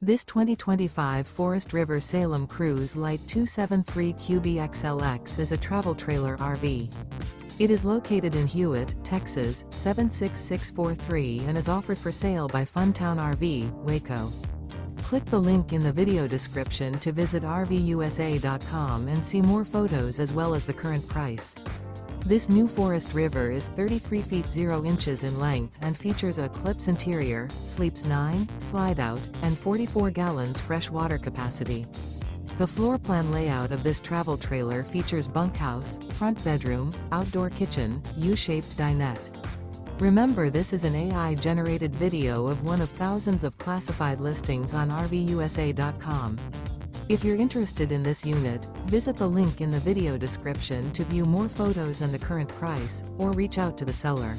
This 2025 Forest River Salem Cruise Lite 273 QBXLX is a travel trailer RV. It is located in Hewitt, Texas, 76643 and is offered for sale by Funtown RV, Waco. Click the link in the video description to visit RVUSA.com and see more photos as well as the current price. This new Forest River is 33 feet 0 inches in length and features a ECLIPSE interior, sleeps 9, Slideout, and 44 gallons fresh water capacity. The floor plan layout of this travel trailer features bunkhouse, front bedroom, outdoor kitchen, U-shaped dinette. Remember, this is an AI-generated video of one of thousands of classified listings on RVUSA.com. If you're interested in this unit, visit the link in the video description to view more photos and the current price, or reach out to the seller.